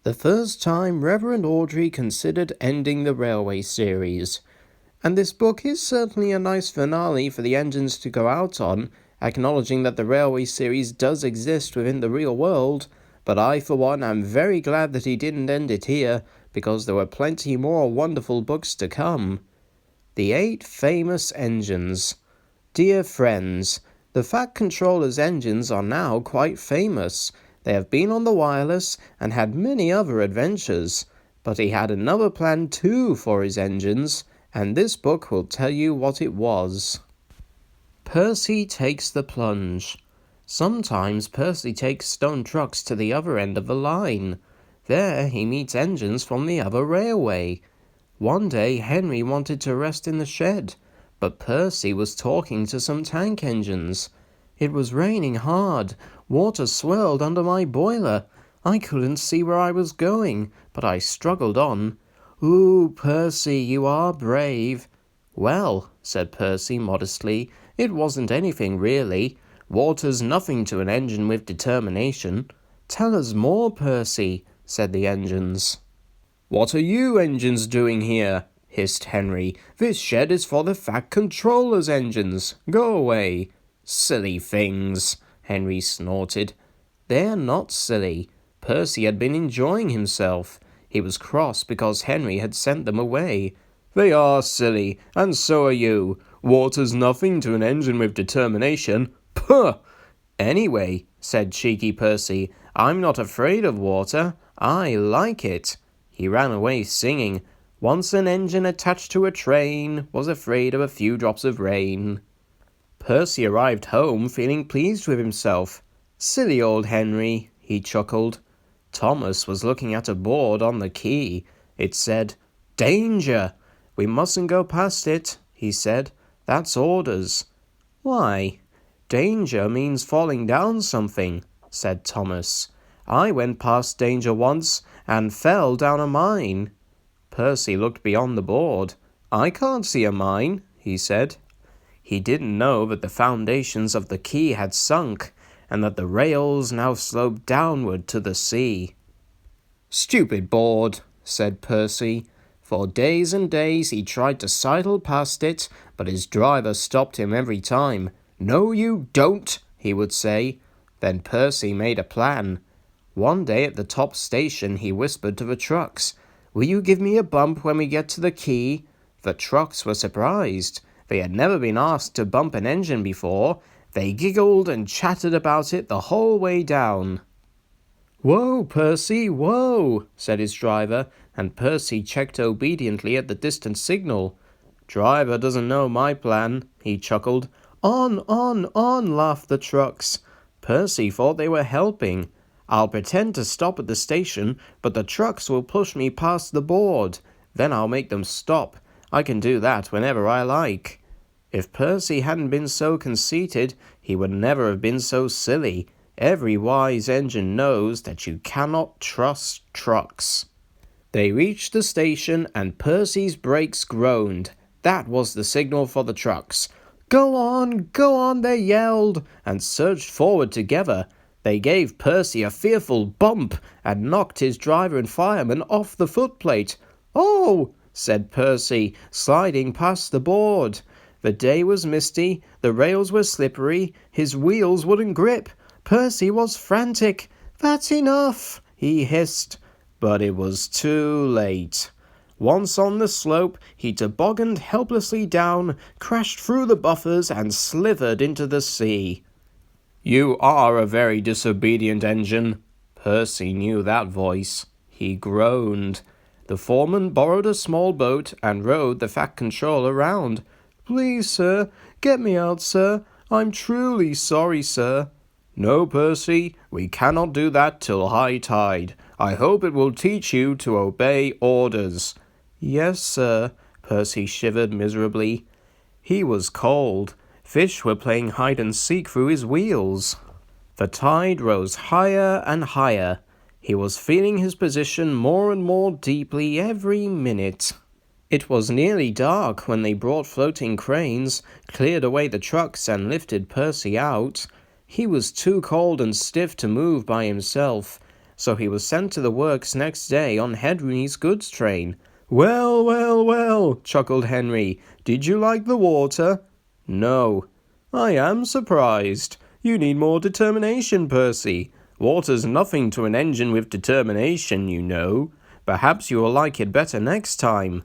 The first time Reverend Audrey considered ending the railway series. And this book is certainly a nice finale for the engines to go out on, acknowledging that the railway series does exist within the real world, but I, for one, am very glad that he didn't end it here, because there were plenty more wonderful books to come. The 8 Famous Engines. Dear friends, the Fat Controller's engines are now quite famous. They have been on the wireless and had many other adventures, but he had another plan too for his engines, and this book will tell you what it was. Percy takes the plunge. Sometimes Percy takes stone trucks to the other end of the line. There he meets engines from the other railway. One day Henry wanted to rest in the shed, but Percy was talking to some tank engines. It was raining hard. Water swirled under my boiler. I couldn't see where I was going, but I struggled on. Ooh, Percy, you are brave. Well, said Percy modestly, it wasn't anything really. Water's nothing to an engine with determination. Tell us more, Percy, said the engines. What are you engines doing here? Hissed Henry. This shed is for the Fat Controller's engines. Go away. Silly things, Henry snorted. They're not silly. Percy had been enjoying himself. He was cross because Henry had sent them away. They are silly, and so are you. Water's nothing to an engine with determination. Puh! Anyway, said cheeky Percy, I'm not afraid of water. I like it. He ran away singing, Once an engine attached to a train was afraid of a few drops of rain. Percy arrived home feeling pleased with himself. Silly old Henry, he chuckled. Thomas was looking at a board on the quay. It said, Danger! We mustn't go past it, he said. That's orders. Why? Danger means falling down something, said Thomas. I went past danger once and fell down a mine. Percy looked beyond the board. I can't see a mine, he said. He didn't know that the foundations of the quay had sunk, and that the rails now sloped downward to the sea. Stupid board, said Percy. For days and days he tried to sidle past it, but his driver stopped him every time. No, you don't, he would say. Then Percy made a plan. One day at the top station he whispered to the trucks, Will you give me a bump when we get to the quay? The trucks were surprised. They had never been asked to bump an engine before. They giggled and chattered about it the whole way down. Whoa, Percy, whoa, said his driver, and Percy checked obediently at the distant signal. Driver doesn't know my plan, he chuckled. On, laughed the trucks. Percy thought they were helping. I'll pretend to stop at the station, but the trucks will push me past the board. Then I'll make them stop. I can do that whenever I like. If Percy hadn't been so conceited, he would never have been so silly. Every wise engine knows that you cannot trust trucks. They reached the station, and Percy's brakes groaned. That was the signal for the trucks. Go on, they yelled, and surged forward together. They gave Percy a fearful bump and knocked his driver and fireman off the footplate. Oh, said Percy, sliding past the board. The day was misty, the rails were slippery, his wheels wouldn't grip. Percy was frantic. That's enough, he hissed. But it was too late. Once on the slope, he tobogganed helplessly down, crashed through the buffers, and slithered into the sea. You are a very disobedient engine. Percy knew that voice. He groaned. The foreman borrowed a small boat and rowed the Fat Controller round. Please, sir, get me out, sir. I'm truly sorry, sir. No, Percy, we cannot do that till high tide. I hope it will teach you to obey orders. Yes, sir, Percy shivered miserably. He was cold. Fish were playing hide-and-seek through his wheels. The tide rose higher and higher. He was feeling his position more and more deeply every minute. It was nearly dark when they brought floating cranes, cleared away the trucks, and lifted Percy out. He was too cold and stiff to move by himself, so he was sent to the works next day on Henry's goods train. "Well, well, well," chuckled Henry. "Did you like the water?" "No." "I am surprised. You need more determination, Percy. Water's nothing to an engine with determination, you know. Perhaps you will like it better next time."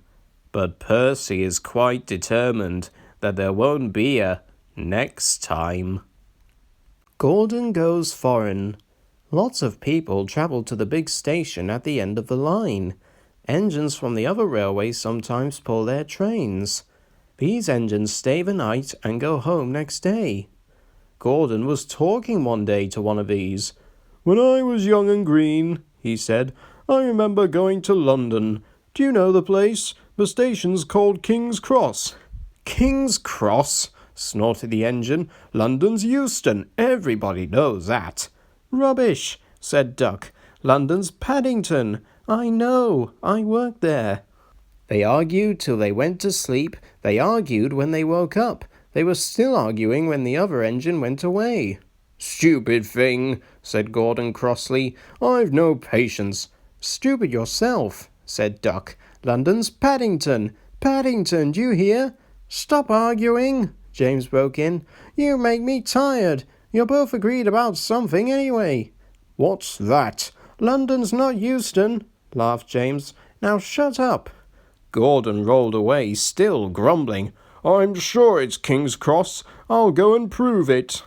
But Percy is quite determined that there won't be a next time. Gordon Goes Foreign. Lots of people travel to the big station at the end of the line. Engines from the other railways sometimes pull their trains. These engines stay the night and go home next day. Gordon was talking one day to one of these. "When I was young and green," he said, "I remember going to London. Do you know the place? The station's called King's Cross." "King's Cross?" snorted the engine. "London's Euston. Everybody knows that." "Rubbish," said Duck. "London's Paddington. I know. I worked there." They argued till they went to sleep. They argued when they woke up. They were still arguing when the other engine went away. "Stupid thing," said Gordon crossly. "I've no patience." "Stupid yourself," said Duck. "London's Paddington. Paddington, do you hear?" "Stop arguing," James broke in. "You make me tired. You're both agreed about something anyway." "What's that?" "London's not Euston," laughed James. "Now shut up." Gordon rolled away, still grumbling. "I'm sure it's King's Cross. I'll go and prove it."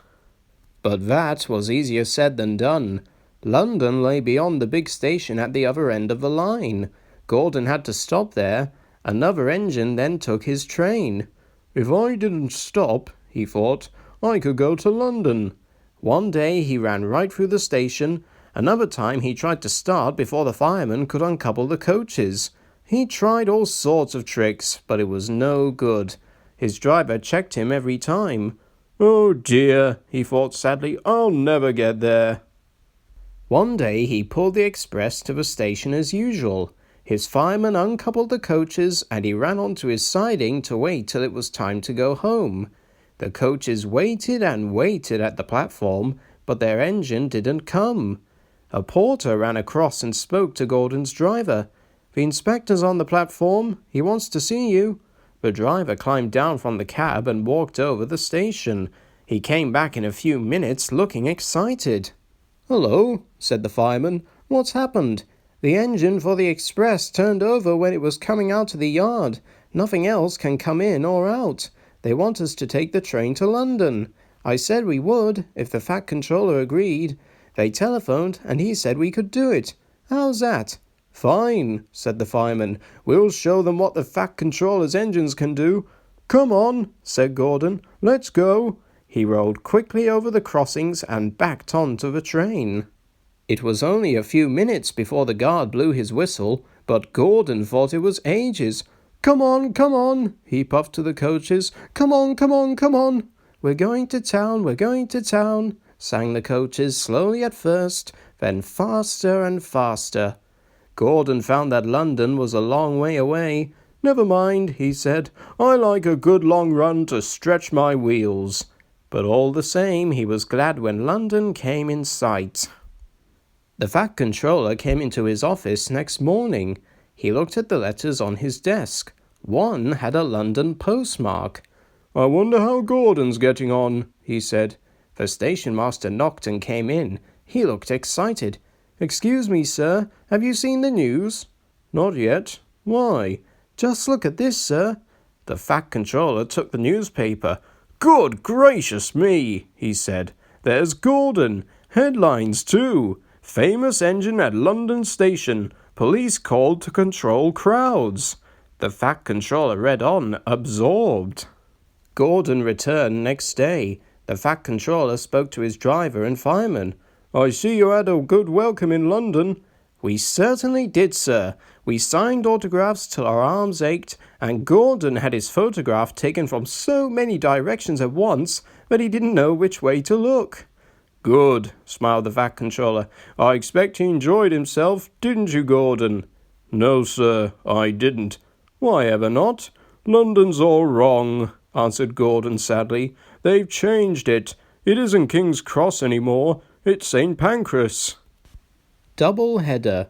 But that was easier said than done. London lay beyond the big station at the other end of the line. Gordon had to stop there. Another engine then took his train. "If I didn't stop," he thought, "I could go to London." One day he ran right through the station. Another time he tried to start before the fireman could uncouple the coaches. He tried all sorts of tricks, but it was no good. His driver checked him every time. "Oh dear," he thought sadly, "I'll never get there." One day he pulled the express to the station as usual. His fireman uncoupled the coaches and he ran onto his siding to wait till it was time to go home. The coaches waited and waited at the platform, but their engine didn't come. A porter ran across and spoke to Gordon's driver. "The inspector's on the platform. He wants to see you." The driver climbed down from the cab and walked over the station. He came back in a few minutes looking excited. "Hello," said the fireman. "What's happened?" "The engine for the express turned over when it was coming out of the yard. Nothing else can come in or out. They want us to take the train to London. I said we would, if the Fat Controller agreed. They telephoned and he said we could do it. How's that?" "Fine," said the fireman. "We'll show them what the Fat Controller's engines can do." "Come on," said Gordon. "Let's go." He rolled quickly over the crossings and backed onto the train. It was only a few minutes before the guard blew his whistle, but Gordon thought it was ages. Come on," he puffed to the coaches. Come on, come on." We're going to town," sang the coaches, slowly at first, then faster and faster. Gordon found that London was a long way away. "Never mind," he said. "I like a good long run to stretch my wheels." But all the same, he was glad when London came in sight. The Fat Controller came into his office next morning. He looked at the letters on his desk. One had a London postmark. "I wonder how Gordon's getting on," he said. The station master knocked and came in. He looked excited. "Excuse me, sir, have you seen the news?" "Not yet. Why?" "Just look at this, sir." The Fat Controller took the newspaper. "Good gracious me," he said. "There's Gordon. Headlines, too. Famous engine at London Station. Police called to control crowds." The Fat Controller read on, absorbed. Gordon returned next day. The Fat Controller spoke to his driver and fireman. "I see you had a good welcome in London." "We certainly did, sir. We signed autographs till our arms ached, and Gordon had his photograph taken from so many directions at once that he didn't know which way to look." "Good," smiled the Fat Controller. "I expect he enjoyed himself, didn't you, Gordon?" "No, sir, I didn't." "Why ever not?" "London's all wrong," answered Gordon sadly. "They've changed it. It isn't King's Cross anymore. It's St. Pancras." Double header.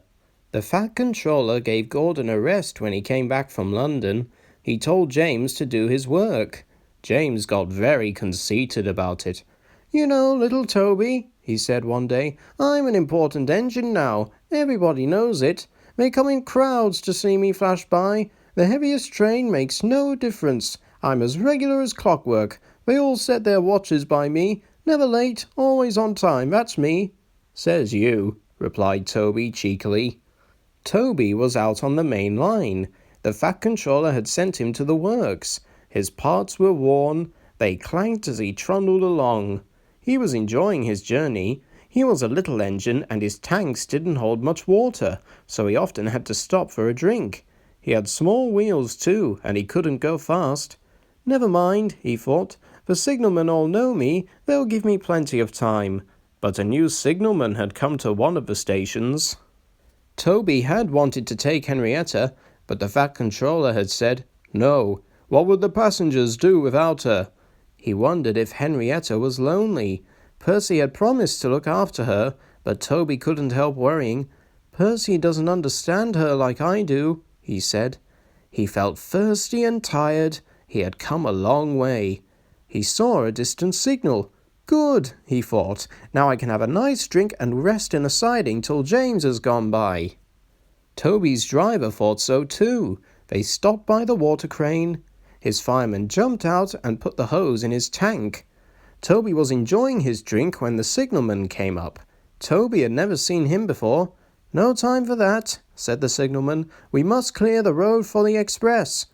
The Fat Controller gave Gordon a rest when he came back from London. He told James to do his work. James got very conceited about it. "You know, little Toby," he said one day, "I'm an important engine now. Everybody knows it. They come in crowds to see me flash by. The heaviest train makes no difference. I'm as regular as clockwork. They all set their watches by me. Never late, always on time. That's me." "Says you," replied Toby cheekily. Toby was out on the main line. The Fat Controller had sent him to the works. His parts were worn. They clanked as he trundled along. He was enjoying his journey. He was a little engine, and his tanks didn't hold much water, so he often had to stop for a drink. He had small wheels too, and he couldn't go fast. "Never mind," he thought. "The signalmen all know me. They'll give me plenty of time." But a new signalman had come to one of the stations. Toby had wanted to take Henrietta, but the Fat Controller had said, "No, what would the passengers do without her?" He wondered if Henrietta was lonely. Percy had promised to look after her, but Toby couldn't help worrying. "Percy doesn't understand her like I do," he said. He felt thirsty and tired. He had come a long way. He saw a distant signal. "Good," he thought. "Now I can have a nice drink and rest in a siding till James has gone by." Toby's driver thought so too. They stopped by the water crane. His fireman jumped out and put the hose in his tank. Toby was enjoying his drink when the signalman came up. Toby had never seen him before. "No time for that," said the signalman. "We must clear the road for the express."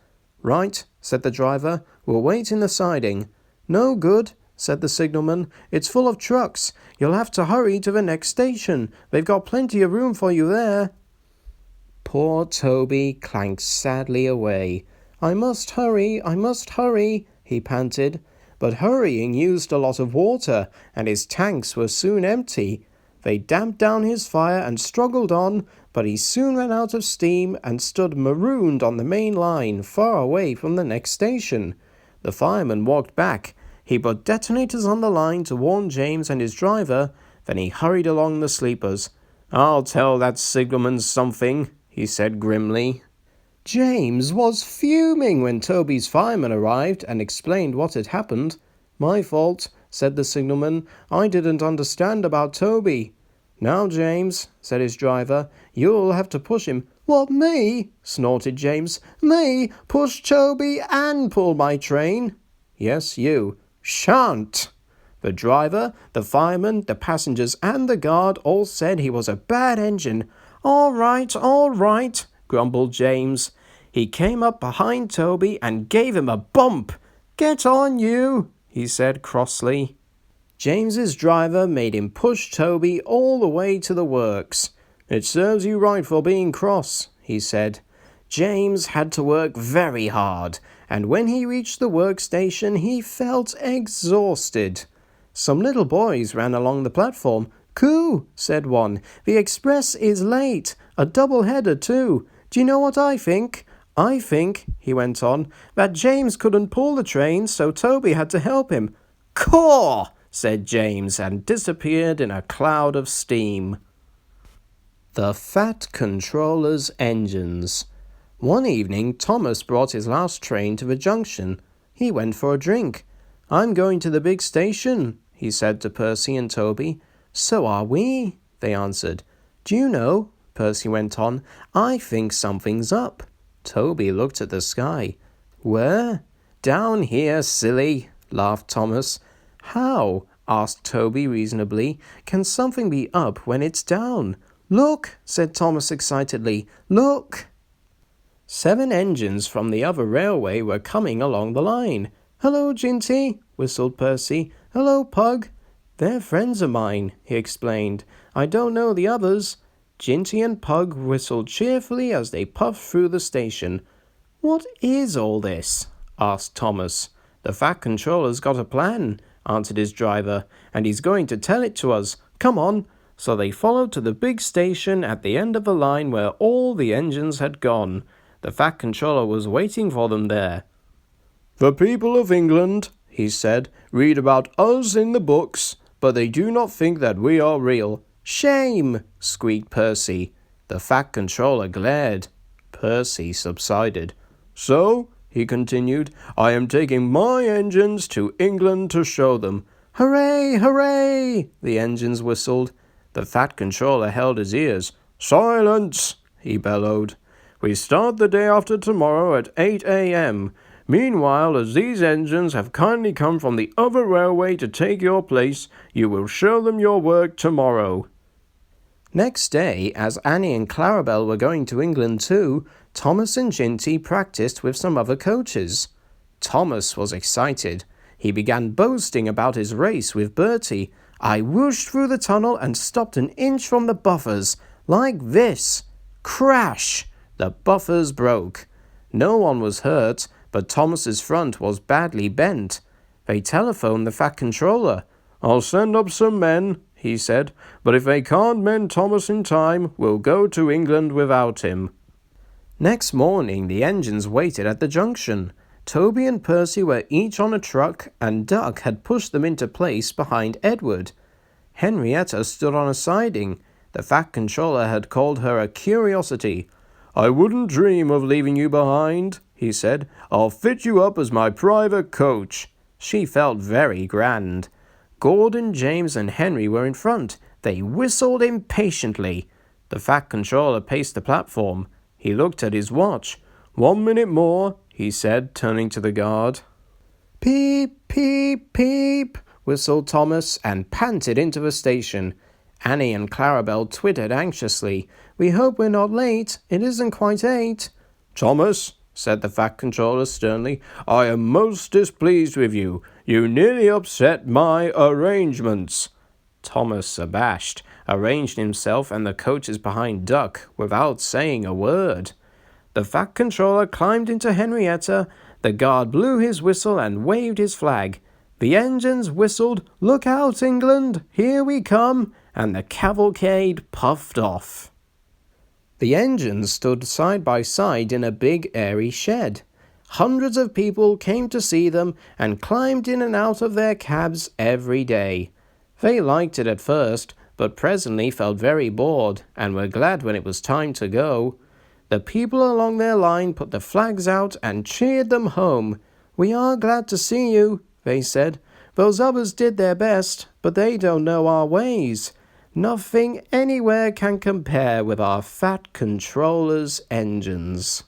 "Right," said the driver. "We'll wait in the siding." "No good," said the signalman. "It's full of trucks. You'll have to hurry to the next station. They've got plenty of room for you there." Poor Toby clanked sadly away. I must hurry, he panted. But hurrying used a lot of water, and his tanks were soon empty. They damped down his fire and struggled on, but he soon ran out of steam and stood marooned on the main line, far away from the next station. The fireman walked back. He put detonators on the line to warn James and his driver. Then he hurried along the sleepers. "I'll tell that signalman something," he said grimly. James was fuming when Toby's fireman arrived and explained what had happened. "My fault," said the signalman. "I didn't understand about Toby." "Now, James," said his driver, "you'll have to push him." "What, me?" snorted James. "Me? Push Toby and pull my train?" "Yes, you." "Shan't!" The driver, the fireman, the passengers, and the guard all said he was a bad engine. All right, grumbled James. He came up behind Toby and gave him a bump. "Get on, you," he said crossly. James's driver made him push Toby all the way to the works. "It serves you right for being cross," he said. James had to work very hard, and when he reached the workstation, he felt exhausted. Some little boys ran along the platform. "Coo," said one. "The express is late. A double-header, too. Do you know what I think? I think," he went on, "that James couldn't pull the train, so Toby had to help him." "Caw!" said James, and disappeared in a cloud of steam. The Fat Controller's engines. One evening, Thomas brought his last train to the junction. He went for a drink. "I'm going to the big station," he said to Percy and Toby. "So are we," they answered. "Do you know," Percy went on, "I think something's up." Toby looked at the sky. "Where?" "Down here, silly," laughed Thomas. "How?" asked Toby reasonably. "Can something be up when it's down?" "Look," said Thomas excitedly. "Look!" 7 engines from the other railway were coming along the line. "Hello, Ginty," whistled Percy. "Hello, Pug." "They're friends of mine," he explained. "I don't know the others." Ginty and Pug whistled cheerfully as they puffed through the station. "What is all this?" asked Thomas. "The Fat Controller's got a plan," answered his driver, "and he's going to tell it to us. Come on." So they followed to the big station at the end of the line where all the engines had gone. The Fat Controller was waiting for them there. "The people of England," he said, "read about us in the books, but they do not think that we are real. Shame! Squeaked Percy. The Fat Controller glared. Percy subsided. So, he continued, I am taking my engines to England to show them. Hooray! Hooray! The engines whistled. The Fat Controller held his ears. Silence! He bellowed. We start the day after tomorrow at 8 a.m. Meanwhile, as these engines have kindly come from the other railway to take your place, you will show them your work tomorrow. Next day, as Annie and Clarabel were going to England too, Thomas and Ginty practiced with some other coaches. Thomas was excited. He began boasting about his race with Bertie. I whooshed through the tunnel and stopped an inch from the buffers, like this. Crash! The buffers broke. No one was hurt, but Thomas's front was badly bent. They telephoned the Fat Controller. I'll send up some men, he said, but if they can't mend Thomas in time, we'll go to England without him. Next morning, the engines waited at the junction. Toby and Percy were each on a truck, and Duck had pushed them into place behind Edward. Henrietta stood on a siding. The Fat Controller had called her a curiosity. I wouldn't dream of leaving you behind, he said. I'll fit you up as my private coach. She felt very grand. Gordon, James, and Henry were in front. They whistled impatiently. The Fat Controller paced the platform. He looked at his watch. 1 minute more, he said, turning to the guard. Peep, peep, peep, whistled Thomas, and panted into the station. Annie and Clarabel twittered anxiously. We hope we're not late. It isn't quite 8. Thomas, said the Fat Controller sternly, I am most displeased with you. You nearly upset my arrangements. Thomas, abashed, arranged himself and the coaches behind Duck without saying a word. The Fat Controller climbed into Henrietta. The guard blew his whistle and waved his flag. The engines whistled, Look out, England! Here we come! And the cavalcade puffed off. The engines stood side by side in a big airy shed. Hundreds of people came to see them and climbed in and out of their cabs every day. They liked it at first, but presently felt very bored and were glad when it was time to go. The people along their line put the flags out and cheered them home. We are glad to see you, they said. Those others did their best, but they don't know our ways. Nothing anywhere can compare with our Fat Controller's engines.